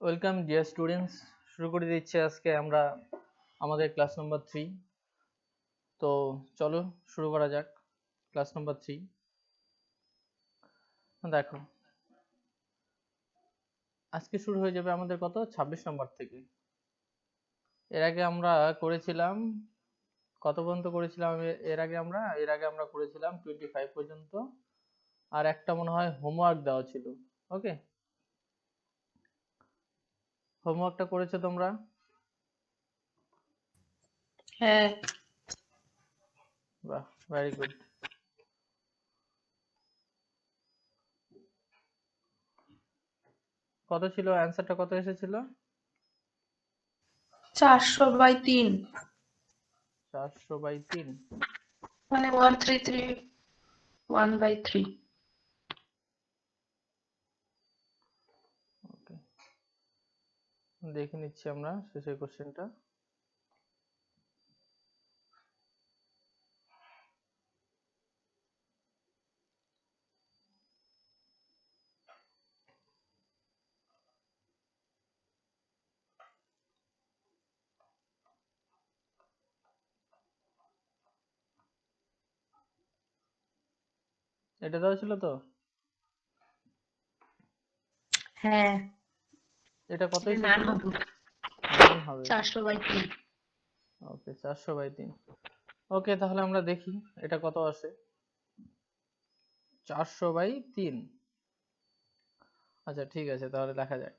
Welcome dear students, শুরু করে দিচ্ছি আজকে আমরা আমাদের ক্লাস নাম্বার 3। তো চলো শুরু করা যাক। ক্লাস নাম্বার 3 দেখো, আজকে শুরু হয়ে যাবে আমাদের কত 26 নম্বর থেকে। এর আগে আমরা করেছিলাম কত পর্যন্ত করেছিলাম? এর আগে আমরা করেছিলাম 25 পর্যন্ত, আর একটা মনে হয় হোমওয়ার্ক দেওয়া ছিল। ওকে, হোমওয়ার্কটা করেছো তোমরা? হ্যাঁ, বাহ, ভেরি গুড। কত ছিল অ্যান্সারটা? কত এসেছিল? 400/3, 400/3। মানে 133 1/3। ওকে, দেখে নিচ্ছি আমরা শেষের কোশ্চেনটা। এটা দেওয়া ছিল তো? হ্যাঁ, এটা কত এটা নান এসেছিল? হবে। 9 হবে। 400/3। ওকে, 400/3। ওকে, তাহলে আমরা দেখি এটা কত আসে। 400/3। আচ্ছা, ঠিক আছে, তাহলে দেখা যাক।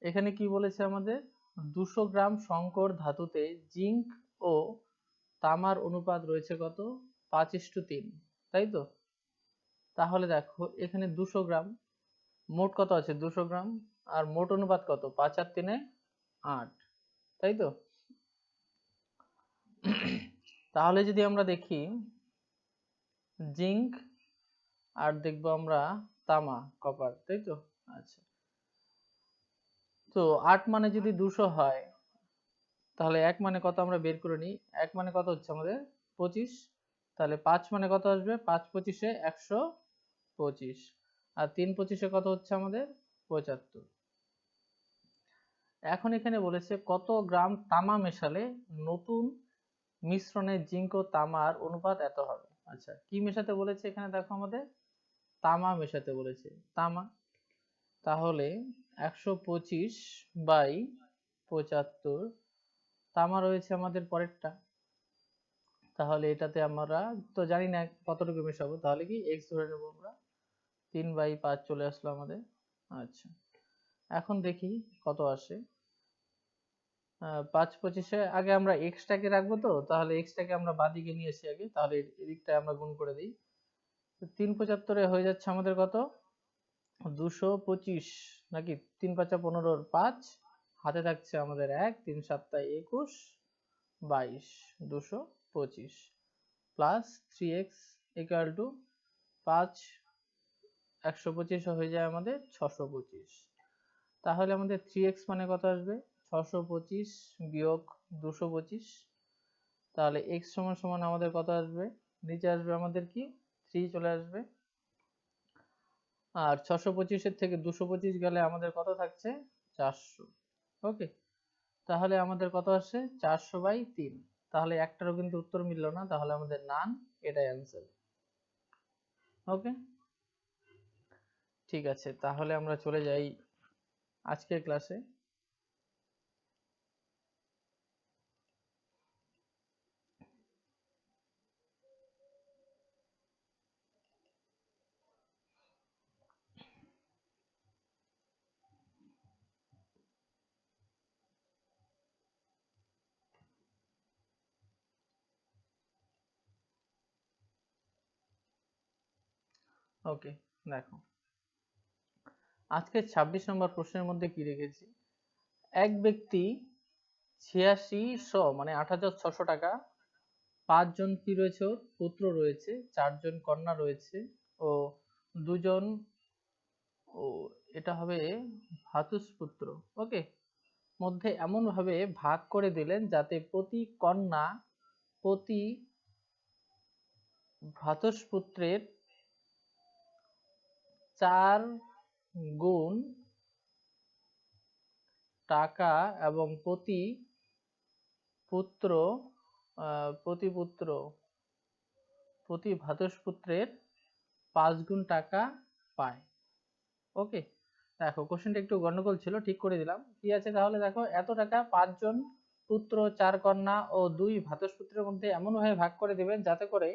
এখানে কি বলেছে আমাদের? 200 গ্রাম সংকর ধাতুতে জিঙ্ক ও তামার অনুপাত রয়েছে কত? 5:3, তাই তো? তাহলে দেখো, এখানে 200 গ্রাম, মোট কত আছে? 200 গ্রাম, আর মোট অনুপাত কত? 5 আর 3 8, তাই তো? তাহলে যদি আমরা দেখি জিঙ্ক, আর দেখবো আমরা তামা, কপার, তাই তো? আচ্ছা, তো 8 মানে যদি 200 হয়, তাহলে 1 মানে কত আমরা বের করে নিই। 1 মানে কত হচ্ছে আমাদের? 25। তাহলে 5 মানে কত আসবে? 5 25-এ 125, আর 3 25-এ কত হচ্ছে আমাদের? 75। এখন এখানে বলেছে কত গ্রাম তামা মেশালে নতুন মিশ্রণে জিঙ্ক ও তামার অনুপাত এত হবে। আচ্ছা, কি মেশাতে বলেছে এখানে? দেখো, আমাদের তামা মেশাতে বলেছে। তামা, তাহলে 125/75। তামা রয়েছে আমাদের পরেরটা, তাহলে এটাতে আমরা তো জানি না কতটুকু মেশাবো, তাহলে কি এক্স ধরে নেবো আমরা। 3/5 চলে আসলো আমাদের। আচ্ছা, এখন দেখি কত আসে। 5 25-এ আগে আমরা এক্সটাকে রাখবো, তো তাহলে এক্সটাকে আমরা বাদিকে নিয়ে এসে আগে, তাহলে এদিকটায় আমরা গুণ করে দিই। 3 75-এ হয়ে যাচ্ছে আমাদের কত? 225, নাকি? 3 5 15, 5 হাতে থাকছে আমাদের 1, 3 7 21, 22, 225 প্লাস 3x ইকুয়াল টু 5, 125 হয়ে যায় আমাদের 625। তাহলে আমাদের 3x মানে কত আসবে? 625 বিয়োগ 225। তাহলে x সমান সমান আমাদের কত আসবে? নিচে আসবে আমাদের কি 3 চলে আসবে, আর 625-এর থেকে 225 গেলে আমাদের কত থাকছে? 400। ওকে, তাহলে আমাদের কত আসছে? 400/3। তাহলে একটারও কিন্তু উত্তর মিললো না, তাহলে আমাদের নান, এটাই অ্যান্সার। ওকে, ঠিক আছে, তাহলে আমরা চলে যাই আজকের ক্লাসে। ওকে, দেখো, আজকে 26 নম্বর প্রশ্নের মধ্যে কি রেখেছি? এক ব্যক্তি 8600 মানে 8600 টাকা, 5 জন কি রয়েছে? ওর পুত্র রয়েছে, 4 জন কন্যা রয়েছে ও 2 জন, ও এটা হবে ভ্রাতুষ্পুত্র, ওকে, মধ্যে এমন ভাবে ভাগ করে দিলেন যাতে প্রতি কন্যা প্রতি ভ্রাতুষ্পুত্রের 4 গুণ টাকা এবং প্রতি পুত্র প্রতি ভ্রাতুষ্পুত্রের 5 গুণ টাকা পায়। ওকে, দেখো কোশ্চেনটা একটু গন্ডগোল ছিল, ঠিক করে দিলাম। কি আছে তাহলে দেখো, এত টাকা 5 জন পুত্র, 4 কন্যা ও 2 ভ্রাতুষ্পুত্রের মধ্যে এমনভাবে ভাগ করে দেবেন যাতে করে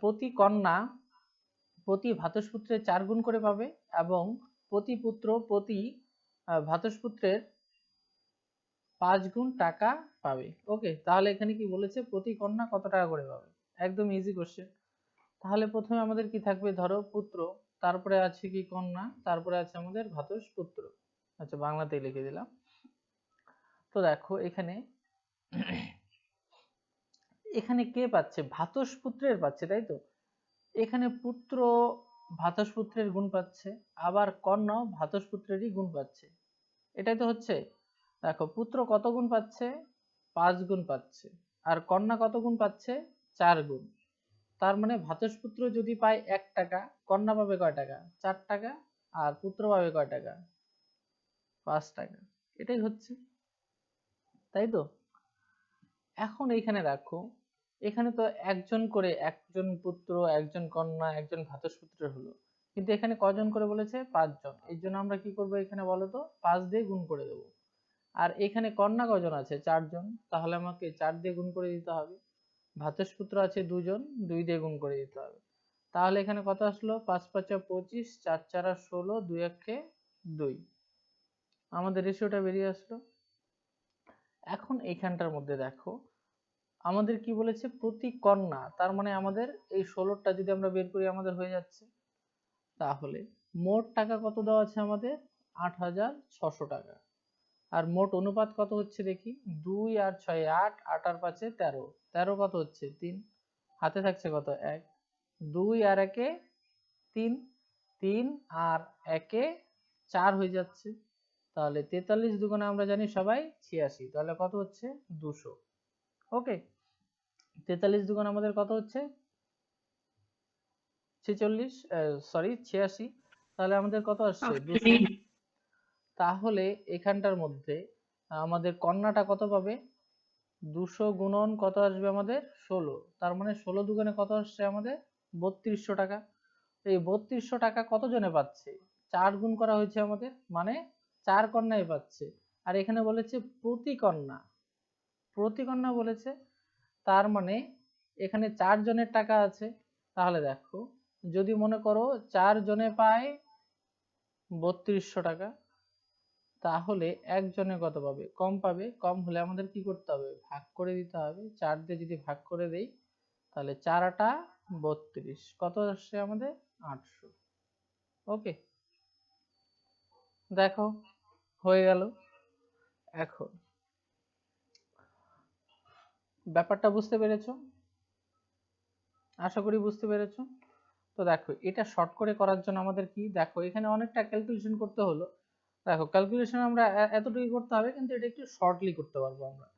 প্রতি কন্যা প্রতি ভ্রাতুষ্পুত্রের 4 গুণ করে পাবে এবং প্রতি পুত্র প্রতি ভ্রাতুষ্পুত্রের 5 গুণ টাকা পাবে। ওকে, তাহলে এখানে কি বলেছে, প্রতি কন্যা কত টাকা করে পাবে, একদম ইজি কোশ্চেন। তাহলে প্রথমে আমাদের কি থাকবে, ধরো পুত্র, তারপরে আছে কি কন্যা, তারপরে আছে আমাদের ভ্রাতুষ্পুত্র। আচ্ছা, বাংলাতেই লিখে দিলাম। তো দেখো এখানে এখানে কে পাচ্ছে, ভ্রাতুষ্পুত্রের পাচ্ছে, তাই তো। এখানে পুত্র ভ্রাতুষ্পুত্রের গুণ পাচ্ছে, আবার কন্যা ভ্রাতুষ্পুত্রেরই গুণ পাচ্ছে, এটাই তো হচ্ছে। দেখো পুত্র কত গুণ পাচ্ছে, 5 গুণ পাচ্ছে, আর কন্যা কত গুণ পাচ্ছে, 4 গুণ। তার মানে ভ্রাতুষ্পুত্র যদি পায় 1 টাকা, কন্যা পাবে কয় টাকা, 4 টাকা, আর পুত্র পাবে কয় টাকা, 5 টাকা। এটাই হচ্ছে, তাই তো। এখন এইখানে দেখো, এখানে তো একজন করে, একজন পুত্র, একজন কন্যা, একজন ভ্রাতুষ্পুত্র হলো, কিন্তু এখানে কজন করে বলেছে, 5 জন। এই জন্য আমরা কি করব, এখানে বলো তো 5 দিয়ে গুণ করে দেব। আর এখানে কন্যা কজন আছে, 4 জন, তাহলে আমাকে 4 দিয়ে গুণ করে দিতে হবে। ভ্রাতুষ্পুত্র আছে 2 জন, 2 দিয়ে গুণ করে দিতে হবে। তাহলে এখানে কত আসলো, 5 5 25, 4 4 16, 2 1 2, আমাদের রেশিওটা বেরিয়ে আসলো। এখন এইখানটার মধ্যে দেখো, আমাদের কি বলেছে, প্রতি কন্যা, তার মানে আমাদের এই 16টা যদি আমরা বের করি আমাদের হয়ে যাচ্ছে। তাহলে মোট টাকা কত দেওয়া আছে আমাদের, 8600 টাকা। আর মোট অনুপাত কত হচ্ছে দেখি, 2 আর 6 8, 8 আর 5 13, 13 কত হচ্ছে 3, হাতে থাকছে কত 1, 2 আর 1 3, 3 আর 1 4 হয়ে যাচ্ছে। তাহলে 43 দুগুণে আমরা জানি সবাই 86, তাহলে কত হচ্ছে 200। ওকে, 43 দুগুণ আমাদের কত হচ্ছে 46, সরি 86, তাহলে আমাদের কত আসছে 200। তাহলে এখানটার মধ্যে আমাদের কন্যাটা কত পাবে, 200 গুণন কত আসবে আমাদের 16, তার মানে 16 দুগুণে কত আসছে আমাদের 3200 টাকা। এই 3200 টাকা কত জনে পাচ্ছে, 4 গুণ করা হয়েছে আমাদের, মানে 4 কন্যাই পাচ্ছে। আর এখানে বলেছে প্রতি কন্যা, প্রতি কন্যা বলেছে, তার মানে এখানে 4 জনের টাকা আছে। তাহলে দেখো, যদি মনে করো 4 জনে পায় 3200 টাকা, তাহলে একজনে কত পাবে, কম পাবে। কম হলে আমাদের কি করতে হবে, ভাগ করে দিতে হবে। 4 দিয়ে যদি ভাগ করে দেই, তাহলে 4 আটা 32, কত আসছে আমাদের 800। ওকে, দেখো হয়ে গেল। এখন ব্যাপারটা বুঝতে পেরেছো, আশা করি বুঝতে পেরেছো। তো দেখো, এটা শর্ট করে করার জন্য আমাদের কি, দেখো এখানে অনেকটা ক্যালকুলেশন করতে হলো। দেখো ক্যালকুলেশন আমরা এতটুকু করতে হবে, কিন্তু এটা একটু শর্টলি করতে পারবো আমরা।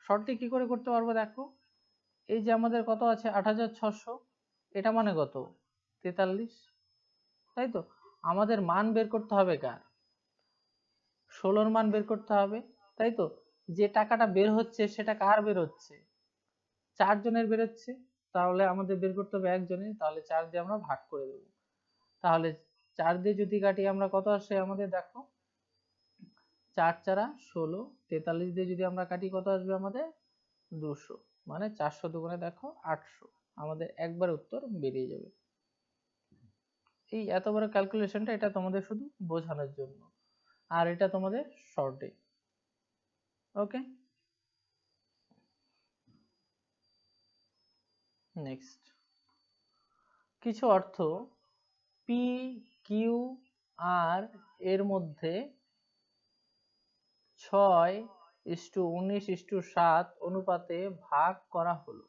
শর্টলি কি করে করতে পারবো, দেখো এই যে আমাদের কত আছে 8600, এটা মানে কত 43, তাই তো। আমাদের মান বের করতে হবে কার, 16 মান বের করতে হবে, তাই তো। যে টাকাটা বের হচ্ছে সেটা কার বের হচ্ছে, 4 জনের বের হচ্ছে, তাহলে আমাদের বের করতে হবে একজনের, তাহলে 4 দিয়ে আমরা ভাগ করে দেবো। তাহলে 4 দিয়ে যদি কাটি আমরা কত আসে আমাদের, দেখো 4 4 16, 43 দিয়ে যদি আমরা কাটি কত আসবে আমাদের 200, মানে 400 দুগুণে দেখো 800, আমাদের একবার উত্তর বেরিয়ে যাবে। এই এত বড় ক্যালকুলেশনটা, এটা তোমাদের শুধু বোঝানোর জন্য, আর এটা তোমাদের শর্টে। ওকে, নেক্সট, কিছু অর্থ পি কিউ আর এর মধ্যে 6:19:7 অনুপাতে ভাগ করা হলো।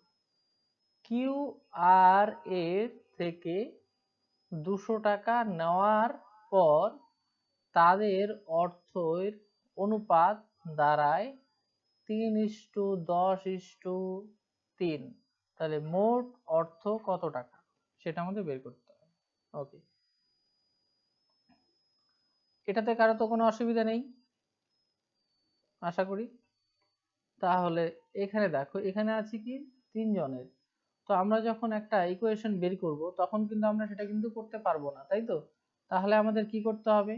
কিউ আর এর থেকে 200 টাকা নেওয়ার পর তাদের অর্থের অনুপাত দাঁড়ায় 3:10:3, তাহলে মোট অর্থ কত টাকা, সেটা আমাদের বের করতে হবে। ওকে, এটাতে কারো তো কোনো অসুবিধা নেই, আশা করি। তাহলে এখানে দেখো, এখানে আছে কি 3 জনের। তো আমরা যখন একটা ইকুয়েশন বের করব তখন কিন্তু আমরা সেটা কিন্তু করতে পারবো না, তাই তো? তাহলে আমাদের কি করতে হবে,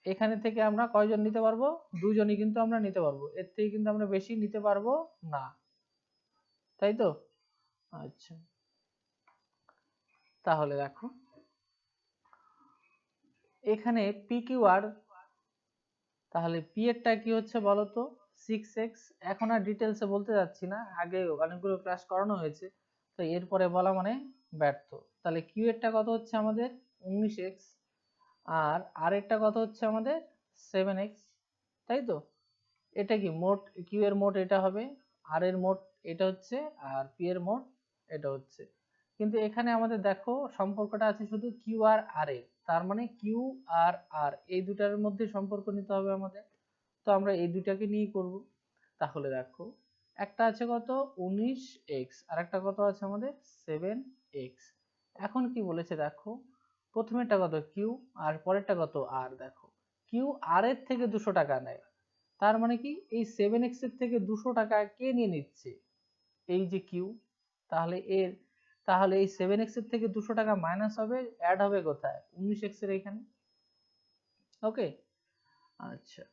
এখানে থেকে আমরা কয়জন নিতে পারবো, 2 জনই কিন্তু আমরা নিতে পারবো, এর থেকে কিন্তু আমরা বেশি নিতে পারবো না, তাই তো? আচ্ছা, তাহলে দেখো এখানে পি কিউ আর, তাহলে পি এরটা কি হচ্ছে বলো তো, 6x। এখন আর ডিটেলসে বলতে যাচ্ছি না, আগে অনেকগুলো ক্লাস করানো হয়েছে, তো এরপরে বলা মানে ব্যর্থ। তাহলে কিউ এরটা কত হচ্ছে আমাদের 19x, আর আর এরটা কত হচ্ছে আমাদের 7x, তাই তো? এটা কি মোট, কিউ এর মোট এটা হবে, আর এর মোট এটা হচ্ছে, আর পি এর মোট এটা হচ্ছে। কিন্তু এখানে আমাদের দেখো সম্পর্কটা আছে শুধু কিউ আর আর এর, তার মানে কিউ আর আর এই দুটার মধ্যে সম্পর্ক নিতে হবে আমাদের। তো আমরা এই দুটাকে নিয়েই করব। তাহলে দেখো একটা আছে কত 19x, আর একটা কত আছে আমাদের 7x। এখন কি বলেছে দেখো, প্রথমেরটা কত কিউ, আর পরেরটা কত আর। দেখো কিউ আর এর থেকে 200 টাকা নেয়, তার মানে কি এই 7x এর থেকে 200 টাকা কে নিয়ে নিচ্ছে, এই যে কিউ। তাহলে তাহলে এই 7x এর থেকে 200 টাকা মাইনাস হবে, অ্যাড হবে কোথায় 19x এর এখানে। ওকে, আচ্ছা।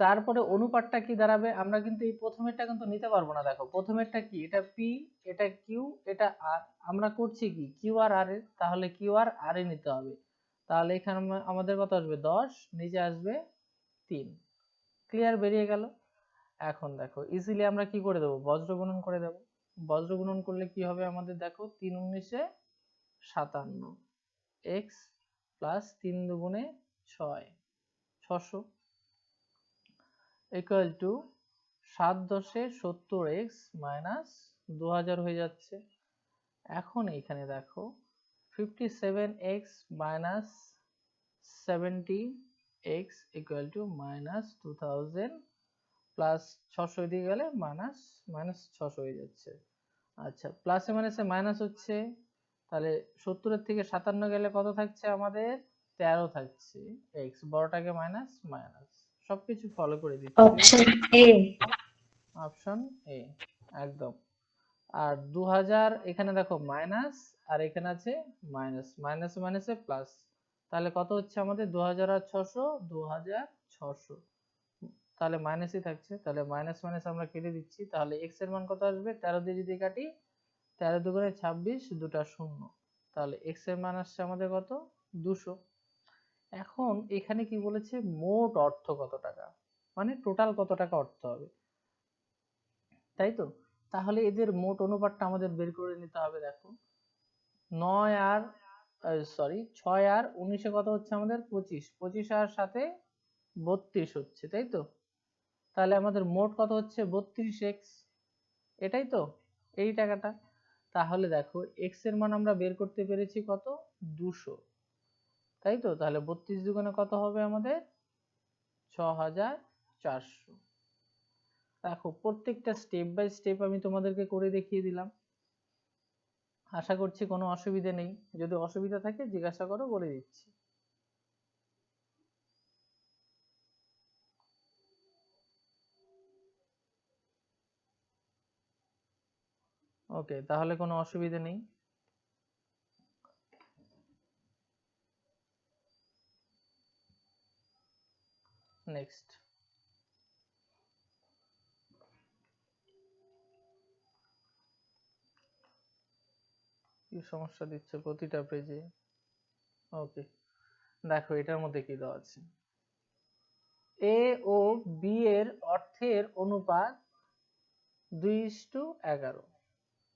তারপরে অনুপাতটা কি দাঁড়াবে, আমরা কিন্তু এই প্রথমেরটা কিন্তু নিতে পারবো না। দেখো প্রথমেরটা কি, এটা পি, এটা কিউ, এটা আর। আমরা করছি কি কিউ আর আর এর, তাহলে কিউ আর আর এ নিতে হবে। তাহলে এখানে আমাদের কত আসবে 10, নিচে আসবে 3। ক্লিয়ার, বেরিয়ে গেল। এখন দেখো ইজিলি আমরা কি করে দেবো, বজ্র গুণন করে দেবো। বজ্র গুণন করলে কি হবে আমাদের, দেখো 3 19 57, এক্স প্লাস 3 দুগুণে 6, 600 ইকুয়াল টু 7 10 70x মাইনাস 2000 হয়ে যাচ্ছে। এখন এইখানে দেখো 57x minus 70x equal to minus 2000 plus 600 দিয়ে গেলে মাইনাস মাইনাস 600 হয়ে যাচ্ছে। আচ্ছা, প্লাসে মাইনাসে মাইনাস হচ্ছে, তাহলে 70 এর থেকে 57 গেলে কত থাকছে আমাদের 13 থাকছে। এক্স বড়টাকে মাইনাস মাইনাস, সবকিছু ফলো করে দিচ্ছি, অপশন এ। অপশন এ একদম। আর 2000 এখানে দেখো মাইনাস, আর এখানে আছে মাইনাস, মাইনাস মাইনাসে প্লাস, তাহলে কত হচ্ছে আমাদের 2000 আর 600, 2600, তাহলে মাইনাসই থাকছে, তাহলে মাইনাস মাইনাস আমরা কেটে দিচ্ছি। তাহলে এক্স এর মান কত আসবে, 13 দিয়ে যদি কাটি, 13 দুগুণে 26, দুটা শূন্য, তাহলে এক্স এর মান আসছে আমাদের কত 200। এখন এখানে কি বলেছে, মোট অর্থ কত টাকা, মানে টোটাল কত টাকা অর্থ হবে, তাই তো? তাহলে এদের মোট অনুপাতটা আমাদের বের করে নিতে হবে। দেখো 9 আর সরি 6 আর 19 কত হচ্ছে আমাদের 25, 25 আর সাথে 32 হচ্ছে, তাই তো? তাহলে আমাদের মোট কত হচ্ছে 32x, এটাই তো, এই টাকাটা। তাহলে দেখো x এর মান আমরা বের করতে পেরেছি কত 200, তাই তো? তাহলে 32 দুগুণে কত হবে আমাদের 6400। দেখো প্রত্যেকটা স্টেপ বাই স্টেপ আমি তোমাদেরকে করে দেখিয়ে দিলাম, আশা করছি কোনো অসুবিধা নেই। যদি অসুবিধা থাকে জিজ্ঞাসা করো, বলে দিচ্ছি। ওকে, তাহলে কোনো অসুবিধা নেই। নেক্সট, কি সমস্যা দিচ্ছে প্রতিটা পেজে। ওকে, দেখো এটার মধ্যে কি দেওয়া আছে, এ ও বি এর অর্থের অনুপাত 2:11।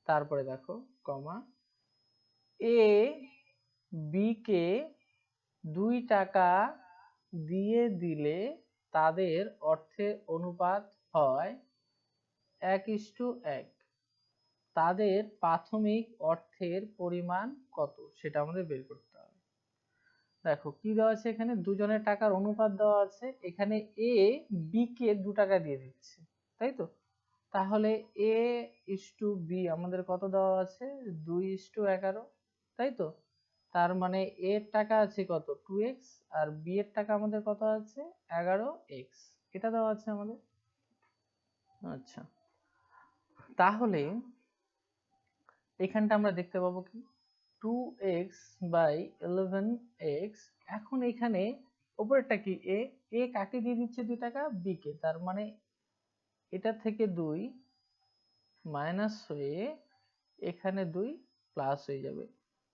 তারপরে দেখো কমা, এ বি কে 2 টাকা দিয়ে দিলে তাদের অর্থের অনুপাত হয় 1:1। তাদের প্রাথমিক অর্থের পরিমাণ কত, সেটা আমাদের বের করতে হবে। দেখো কি দেওয়া আছে, এখানে দুজনের টাকার অনুপাত দেওয়া আছে, এখানে এ বি কে 2 টাকা দিয়ে দিচ্ছে, তাই তো? তাহলে এ ইস টু বি আমাদের কত দেওয়া আছে 2:11, তাই তো? তার মানে এর টাকা আছে কত 2x, আর বি এর টাকা আমাদের কত আছে 11x। এটা দেওয়া আছে আমাদের। আচ্ছা, তাহলে এখানটা আমরা দেখতে পাবো কি 2x বাই 11x। এখন এখানে উপরেরটা কি এ কাকে দিয়ে দিচ্ছে 2 টাকা, বি কে, তার মানে এটা থেকে 2 মাইনাস হয়ে এখানে 2 প্লাস হয়ে যাবে।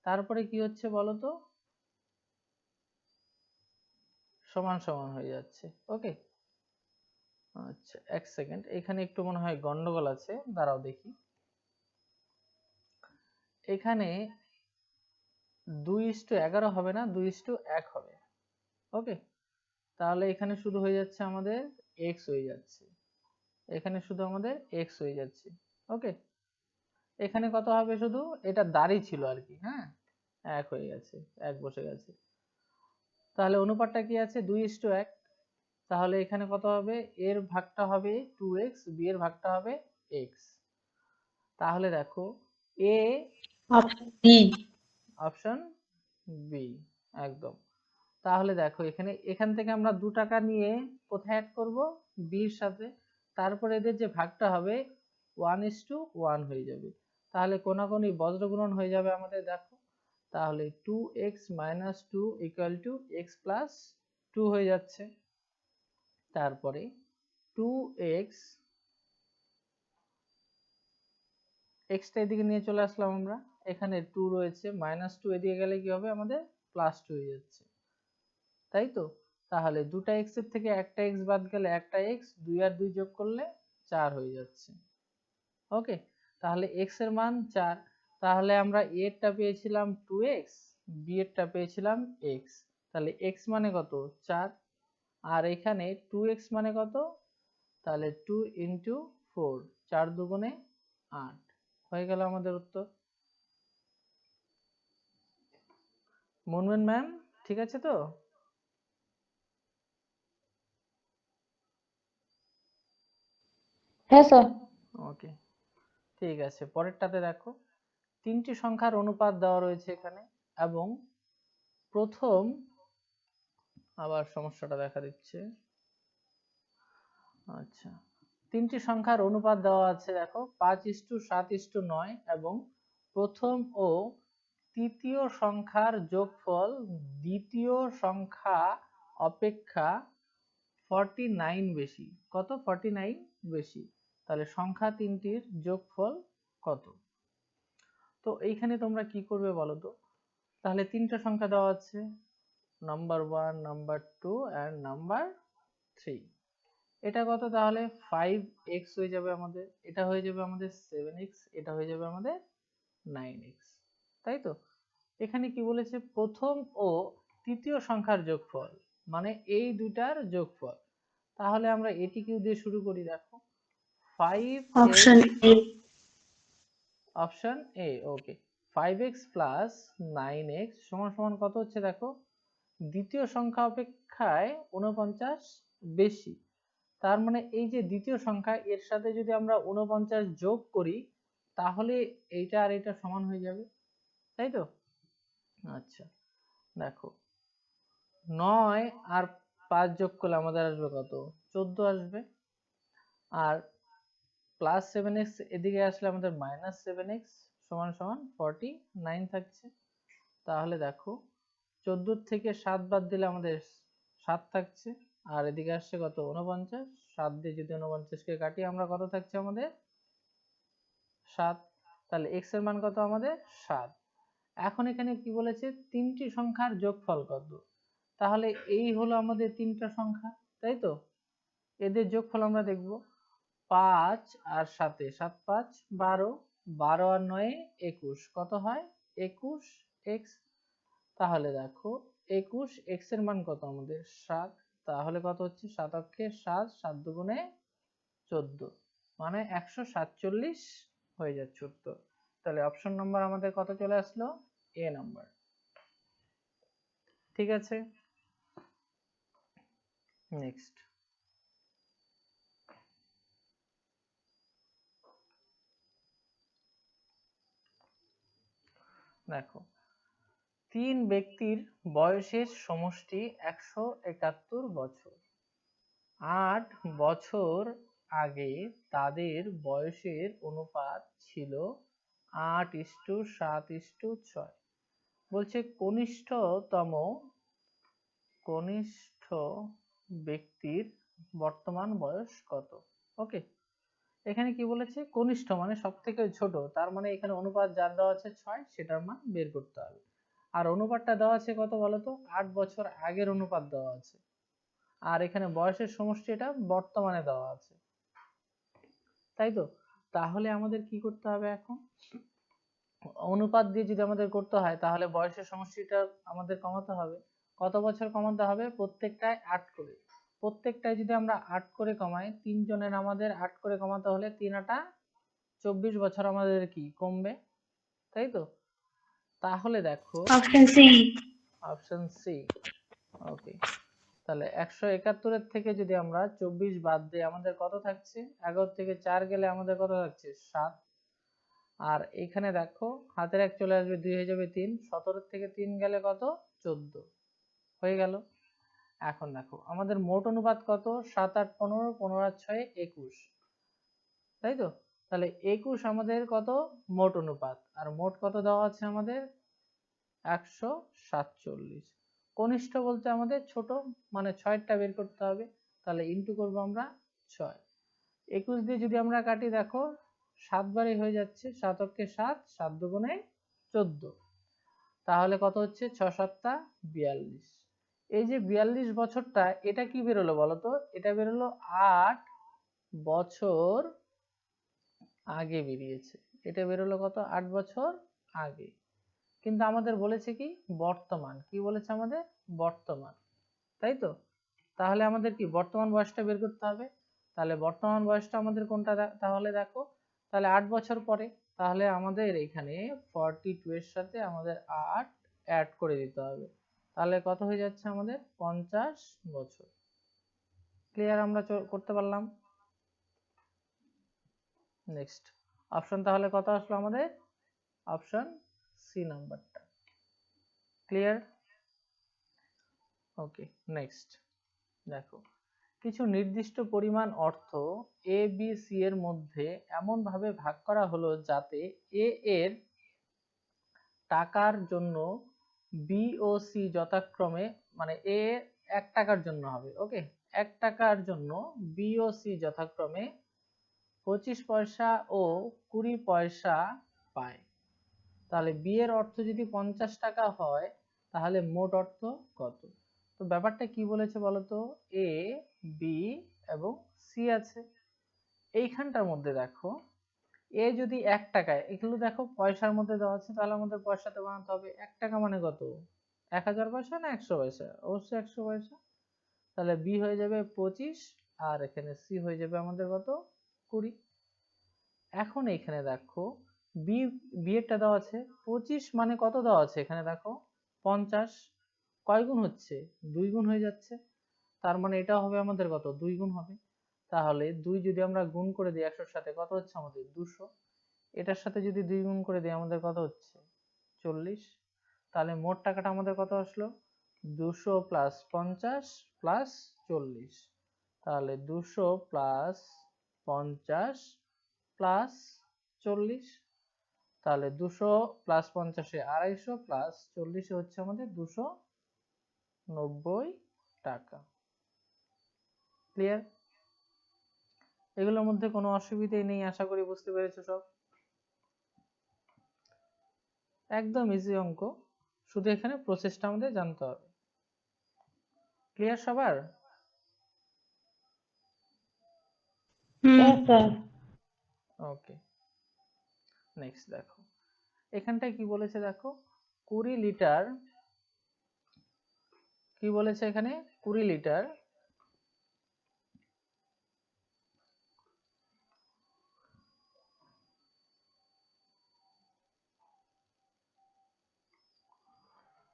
তারপরে কি হচ্ছে বলো তো, সমান সমান হয়ে যাচ্ছে। ওকে, আচ্ছা এক সেকেন্ড, এখানে একটু মনে হয় গন্ডগোল আছে, দাঁড়াও দেখি। এখানে 2:11 হবে না, 2:1 হবে। ওকে, তাহলে এখানে শুধু হয়ে যাচ্ছে আমাদের x হয়ে যাচ্ছে, এখানে শুধু আমাদের x হয়ে যাচ্ছে। ওকে, এখানে কত হবে, শুধু এটা দাঁড়িয়ে ছিল আর কি, হ্যাঁ 1 হয়ে গেছে, 1 বসে গেছে। তাহলে অনুপাতটা কি আছে 2:1। তাহলে এখানে কত হবে, এর ভাগটা হবে 2x, বি এর ভাগটা হবে x। তাহলে দেখো এ অপশন বি। অপশন বি, একদম। তাহলে দেখো এখান থেকে আমরা 2 টাকা নিয়ে কোথায় অ্যাড করব, বির সাথে। তারপরে এদের যে ভাগটা হবে 1:1 হয়ে যাবে। তাহলে কোনাকুনি বজ্র গুণন হয়ে যাবে আমাদের, দেখো। তাহলে 2x - 2 = x + 2 হয়ে যাচ্ছে। তারপরে 2x, টা এদিকে নিয়ে চলে আসলাম আমরা, এখানে 2 রয়েছে, -2 এদিকে গেলে কি হবে আমাদের, +2 হয়ে যাচ্ছে, তাই তো। তাহলে দুটা x এর থেকে একটা x বাদ গেলে একটা x, 2 আর 2 যোগ করলে 4 হয়ে যাচ্ছে। ওকে, তাহলে x এর মান 4। তাহলে আমরা a এরটা পেয়েছিলাম 2x, b এরটা পেয়েছিলাম x। তাহলে x মানে কত, 4। আর এখানে 2x মানে কত, তাহলে 2 × 4, 4 দুগুণে 8 হয়ে গেল আমাদের উত্তর। মুনমুন ম্যাম, ঠিক আছে তো? হ্যাঁ স্যার। ওকে, ঠিক আছে। পরেরটাতে দেখো, 3টি সংখ্যার অনুপাত দেওয়া রয়েছে এখানে, এবং প্রথম, আবার সমস্যাটা দেখা দিচ্ছে। আচ্ছা, 3টি সংখ্যার অনুপাত দেওয়া আছে, দেখো 5:7:9, এবং প্রথম ও তৃতীয় সংখ্যার যোগফল দ্বিতীয় সংখ্যা অপেক্ষা 49 বেশি। কত, 49 বেশি। তাহলে সংখ্যা তিনটির যোগফল কত? তো এইখানে তোমরা কি করবে বলো তো। তাহলে 3টা সংখ্যা দেওয়া আছে, নাম্বার 1, নাম্বার 2 এন্ড নাম্বার 3। এটা কত, তাহলে 5x হয়ে যাবে আমাদের, এটা হয়ে যাবে আমাদের 7x, এটা হয়ে যাবে আমাদের 9x, তাই তো। এখানে কি বলেছে, প্রথম ও তৃতীয় সংখ্যার যোগফল, মানে এই দুটার যোগফল। তাহলে আমরা এটিকেও দিয়ে শুরু করি, দেখো 5x, option A. Option A, okay. 5x + 9x সমান সমান কত হচ্ছে, দেখো দ্বিতীয় সংখ্যা অপেক্ষায় 49 বেশি। তার মানে এই যে দ্বিতীয় সংখ্যা, এর সাথে যদি আমরা 49 যোগ করি, তাহলে এইটা আর এটা সমান হয়ে যাবে, তাই তো। আচ্ছা, দেখো 9 আর 5 যোগ করলে আমাদের আসবে কত, 14 আসবে। আর +7x এদিকে আসলে আমাদের -7x সমান সমান 49 থাকছে। তাহলে দেখো 14 থেকে 7 বাদ দিলে আমাদের 7 থাকছে, আর এদিকে আসছে কত, 49। 7 দিয়ে যদি 49 কে কাটি আমরা, কত থাকছে আমাদের, 7। তাহলে x এর মান কত আমাদের, 7। এখন এখানে কি বলেছে, 3টি সংখ্যার যোগফল কত। তাহলে এই হলো আমাদের 3টা সংখ্যা, তাই তো। এদের যোগফল আমরা দেখব, 5 আর 7, 7 × 5 = 12, 12 আর 9 = 21, কত হয়, 21x। তাহলে দেখো 21x এর মান কত আমাদের, 7। তাহলে কত হচ্ছে, 7 অক্ষে 7, 7 দুগুণে 14, মানে 147 হয়ে যাচ্ছে উত্তর। তাহলে অপশন নাম্বার আমাদের কত চলে আসলো, এ নাম্বার। ঠিক আছে, নেক্সট দেখো, 3 ব্যক্তির বয়সের সমষ্টি 171 বছর। 8 বছর আগে তাদের বয়সের অনুপাত ছিল 8:7:6। বলছে কনিষ্ঠ ব্যক্তির বর্তমান বয়স কত। ওকে, এখানে কি বলেছে কনিষ্ঠ মানে সব থেকে ছোট, তার মানে এখানে অনুপাত যার দেওয়া আছে 6 সেটার মান বের করতে হবে। আর অনুপাতটা দেওয়া আছে কত বলতো, 8 বছর আগের অনুপাত দেওয়া আছে, আর এখানে বয়সের সমষ্টি এটা বর্তমানে দেওয়া আছে, তাই তো। তাহলে আমাদের কি করতে হবে এখন, অনুপাত দিয়ে যদি আমাদের করতে হয় তাহলে বয়সের সমষ্টিটা আমাদের কমাতে হবে। কত বছর কমাতে হবে, প্রত্যেকটায় 8 করে, প্রত্যেকটায় যদি আমরা 8 করে কমাই, তিনজনের আমাদের 8 করে কমাতে হলে 3 × 24 বছর আমাদের কি কমবে, তাই তো। তাহলে দেখো option C. Option C. Okay, তাহলে 171 থেকে যদি আমরা 24 বাদ দিই আমাদের কত থাকছে, 11 থেকে 4 গেলে আমাদের কত থাকছে 7। আর এখানে দেখো হাতের 1 চলে আসবে, 2 হয়ে যাবে 3, 17 থেকে 3 গেলে কত 14 হয়ে গেল। এখন দেখো আমাদের মোট অনুপাত কত, 7 8 15, 15 আর 6 21, তাই তো। তাহলে 21 আমাদের কত মোট অনুপাত, আর মোট কত দেওয়া আছে আমাদের 147। কনিষ্ঠ বলতে আমাদের ছোট, মানে 6টা বের করতে হবে, তাহলে ইনটু করব আমরা 6। 21 দিয়ে যদি আমরা কাটি দেখো 7 বারই হয়ে যাচ্ছে, 7 অক্ষে 7, 7 দুগুণে 14, তাহলে কত হচ্ছে 6 7 42। এই যে 42 বছরটা এটা কি বেরোলো বলতো, এটা বেরোলো 8 বছর আগে বেরিয়েছে, এটা বেরোলো কত 8 বছর আগে। কিন্তু আমাদের বলেছে কি বর্তমান, কি বলেছে আমাদের বর্তমান, তাই তো। তাহলে আমাদের কি বর্তমান বয়সটা বের করতে হবে, তাহলে বর্তমান বয়সটা আমাদের কোনটা, তাহলে দেখো তাহলে 8 বছর পরে, তাহলে আমাদের এখানে 42 এর সাথে আমাদের 8 অ্যাড করে দিতে হবে, তাহলে কত হয়ে যাচ্ছে আমাদের 50 বছর। ক্লিয়ার, আমরা করতে পারলাম। নেক্সট অপশন তাহলে কত আসলো আমাদের, অপশন সি নাম্বারটা। ক্লিয়ার। ওকে, নেক্সট দেখো কিছু নির্দিষ্ট পরিমাণ অর্থ এ বি সি এর মধ্যে এমন ভাবে ভাগ করা হলো যাতে এ এর টাকার জন্য বি ও সি যথাক্রমে, মানে এ 1 টাকার জন্য হবে, ওকে 1 টাকার জন্য বি ও সি যথাক্রমে 25 পয়সা ও 20 পয়সা পায়। তাহলে বি এর অর্থ যদি 50 টাকা হয় তাহলে মোট অর্থ কত। তো ব্যাপারটা কি বলেছে বলতো, এ বি এবং সি আছে, এইখানটার মধ্যে দেখো এ যদি 1 টাকায়, এগুলো দেখো পয়সার মধ্যে দেওয়া আছে, তাহলে আমাদের পয়সাতে বানাতে হবে। 1 টাকা মানে কত, 1000 পয়সা না 100 পয়সা, অবশ্যই 100 পয়সা। তাহলে বি হয়ে যাবে 25, আর এখানে সি হয়ে যাবে আমাদের কত 20। এখন এখানে দেখো বি, বি এরটা দেওয়া আছে 25 মানে কত দেওয়া আছে এখানে দেখো 50, কয় গুণ হচ্ছে 2 গুণ হয়ে যাচ্ছে, তার মানে এটা হবে আমাদের কত 2 গুণ হবে। তাহলে 2 যদি আমরা গুণ করে দিই 100 এর সাথে কত হচ্ছে আমাদের 200, এটার সাথে যদি 2 গুণ করে দিই আমাদের কত হচ্ছে 40। তাহলে মোট টাকাটা আমাদের কত আসলো 200 প্লাস 50 প্লাস 40, তাহলে 200 প্লাস 50 প্লাস 40, তাহলে 200 প্লাস 50 এ 250 প্লাস 40 এ হচ্ছে আমাদের 290 টাকা। ক্লিয়ার, এগুলোর মধ্যে কোনো অসুবিধাই নেই, আশা করি বুঝতে পেরেছো সব। একদম ইজি অঙ্ক, শুধু এখানে প্রসেসটা আমাদের জানতে হবে। ক্লিয়ার সবার? হ্যাঁ স্যার। ওকে, নেক্সট দেখো এখানটায় কি বলেছে দেখো 20 লিটার, কি বলেছে এখানে 20 লিটার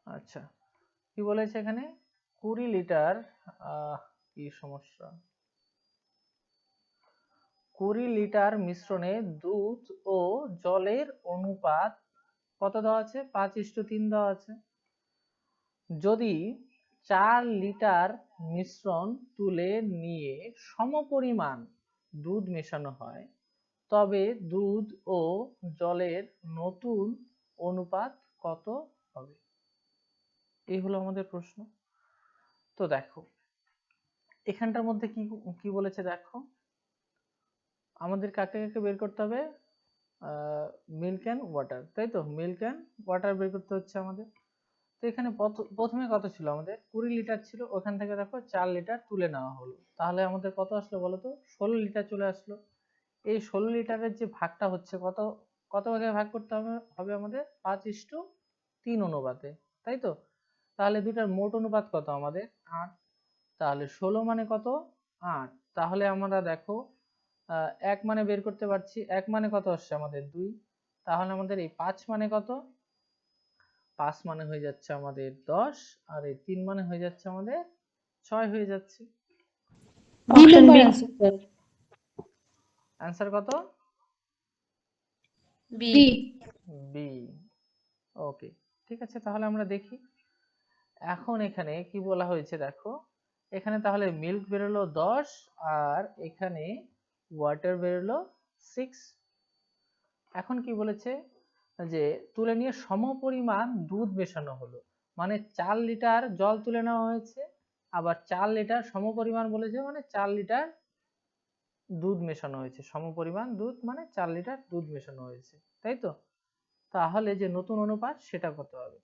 আচ্ছা কি বলেছে এখানে 20 লিটার, কি সমস্যা, 20 লিটার মিশ্রণে দুধ ও জলের অনুপাত কত দেওয়া আছে 5:3 দেওয়া আছে। যদি 4 লিটার মিশ্রণ তুলে নিয়ে সমপরিমাণ দুধ মেশানো হয়, তবে দুধ ও জলের নতুন অনুপাত কত হবে? এই হলো আমাদের প্রশ্ন। তো দেখো এখানটার মধ্যে কি কি বলেছে দেখো, আমাদের কাকে কাকে বের করতে হবে? মিল্ক অ্যান্ড ওয়াটার, তাই তো? মিল্ক অ্যান্ড ওয়াটার বের করতে হচ্ছে আমাদের। তো এখানে প্রথমে কত ছিল আমাদের? 20 লিটার ছিল, ওখান থেকে দেখো 4 লিটার তুলে নেওয়া হলো, তাহলে আমাদের কত আসলো বলো তো? 16 লিটার চলে আসলো। এই 16 লিটারের যে ভাগটা হচ্ছে কত, কত ভাগে ভাগ করতে হবে হবে আমাদের? 5:3 অনুপাতে, তাই তো? তাহলে দুটার মোট অনুপাত কত আমাদের? 8। তাহলে 16 মানে কত? 8। তাহলে আমরা দেখো 1 মানে বের করতে পারছি, 1 মানে কত আসছে আমাদের? 2। তাহলে আমাদের এই 5 মানে কত? 5 মানে হয়ে যাচ্ছে আমাদের 10, আর এই 3 মানে হয়ে যাচ্ছে আমাদের 6 হয়ে যাচ্ছে। বি নাম্বার আছে স্যার। অ্যান্সার কত? বি। বি। ওকে, ঠিক আছে, তাহলে আমরা দেখি এখন এখানে কি বলা হয়েছে দেখো। এখানে তাহলে মিল্ক বেরোলো 10, আর এখানে ওয়াটার বেরোলো 6। এখন কি বলেছে যে তুলে নিয়ে সমপরিমাণ দুধ মেশানো হলো, মানে 4 লিটার জল তুলে নেওয়া হয়েছে, আবার 4 লিটার সমপরিমাণ বলেছে, মানে 4 লিটার দুধ মেশানো হয়েছে। সমপরিমাণ দুধ মানে 4 লিটার দুধ মেশানো হয়েছে, তাই তো? তাহলে যে নতুন অনুপাত সেটা কত হবে?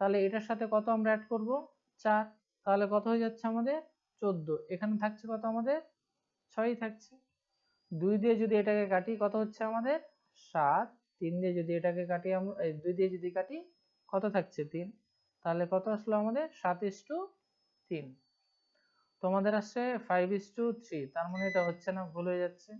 তাহলে এটার সাথে কত আমরা অ্যাড করব? 4। তাহলে কত হয়ে যাচ্ছে আমাদের? 14। এখানে থাকছে কত আমাদের? 6ই থাকছে। 2 দিয়ে যদি এটাকে কাটি কত হচ্ছে আমাদের? 7। 3 দিয়ে যদি এটাকে কাটি আমরা, 2 দিয়ে যদি কাটি কত থাকছে? 3। তাহলে কত আসলো আমাদের? 7:3। তোমাদের আসছে 5:3, তার মানে এটা হচ্ছে না, ভুল হয়ে যাচ্ছে।